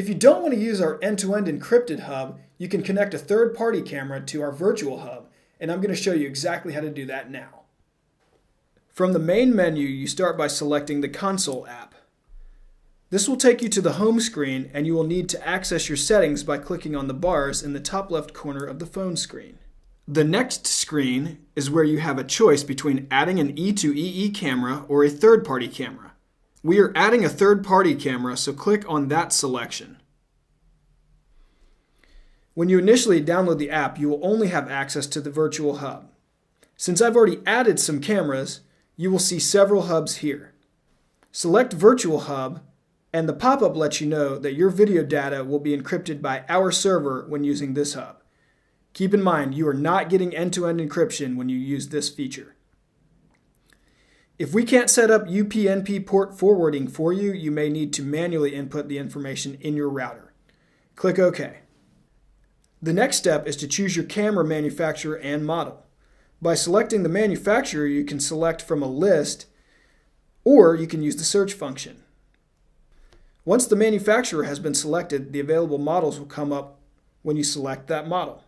If you don't want to use our end-to-end encrypted hub, you can connect a third-party camera to our virtual hub, and I'm going to show you exactly how to do that now. From the main menu, you start by selecting the Console app. This will take you to the home screen, and you will need to access your settings by clicking on the bars in the top left corner of the phone screen. The next screen is where you have a choice between adding an E2EE camera or a third-party camera. We are adding a third-party camera, so click on that selection. When you initially download the app, you will only have access to the virtual hub. Since I've already added some cameras, you will see several hubs here. Select Virtual Hub, and the pop-up lets you know that your video data will be encrypted by our server when using this hub. Keep in mind, you are not getting end-to-end encryption when you use this feature. If we can't set up UPnP port forwarding for you, you may need to manually input the information in your router. Click OK. The next step is to choose your camera manufacturer and model. By selecting the manufacturer, you can select from a list, or you can use the search function. Once the manufacturer has been selected, the available models will come up when you select that model.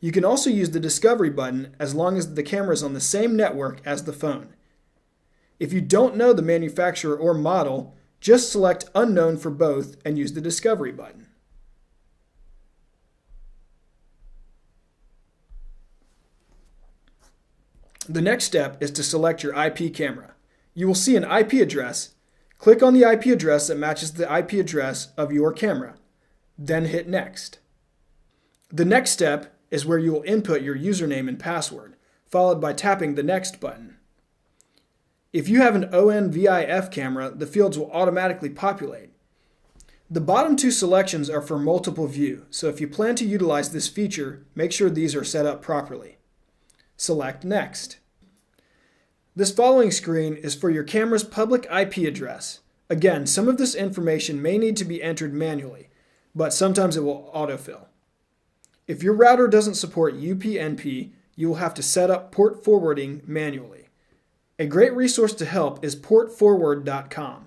You can also use the Discovery button as long as the camera is on the same network as the phone. If you don't know the manufacturer or model, just select Unknown for both and use the Discovery button. The next step is to select your IP camera. You will see an IP address. Click on the IP address that matches the IP address of your camera. Then hit Next. The next step is where you will input your username and password, followed by tapping the Next button. If you have an ONVIF camera, the fields will automatically populate. The bottom two selections are for multiple view, so if you plan to utilize this feature, make sure these are set up properly. Select Next. This following screen is for your camera's public IP address. Again, some of this information may need to be entered manually, but sometimes it will autofill. If your router doesn't support UPnP, you will have to set up port forwarding manually. A great resource to help is portforward.com.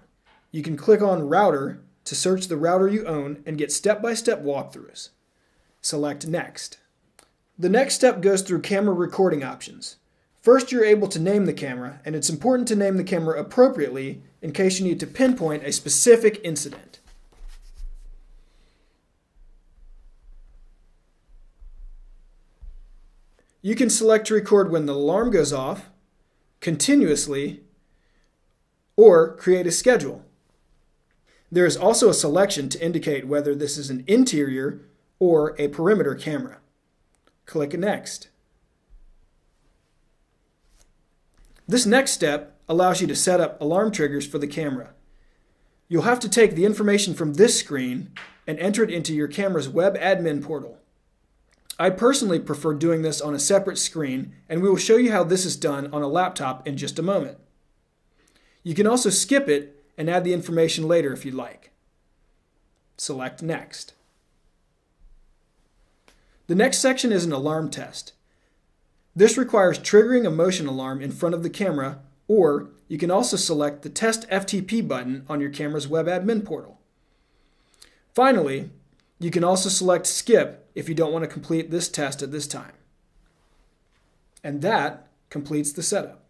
You can click on Router to search the router you own and get step-by-step walkthroughs. Select Next. The next step goes through camera recording options. First, you're able to name the camera, and it's important to name the camera appropriately in case you need to pinpoint a specific incident. You can select to record when the alarm goes off, continuously, or create a schedule. There is also a selection to indicate whether this is an interior or a perimeter camera. Click Next. This next step allows you to set up alarm triggers for the camera. You'll have to take the information from this screen and enter it into your camera's web admin portal. I personally prefer doing this on a separate screen, and we will show you how this is done on a laptop in just a moment. You can also skip it and add the information later if you'd like. Select Next. The next section is an alarm test. This requires triggering a motion alarm in front of the camera, or you can also select the Test FTP button on your camera's web admin portal. Finally, you can also select Skip if you don't want to complete this test at this time. And that completes the setup.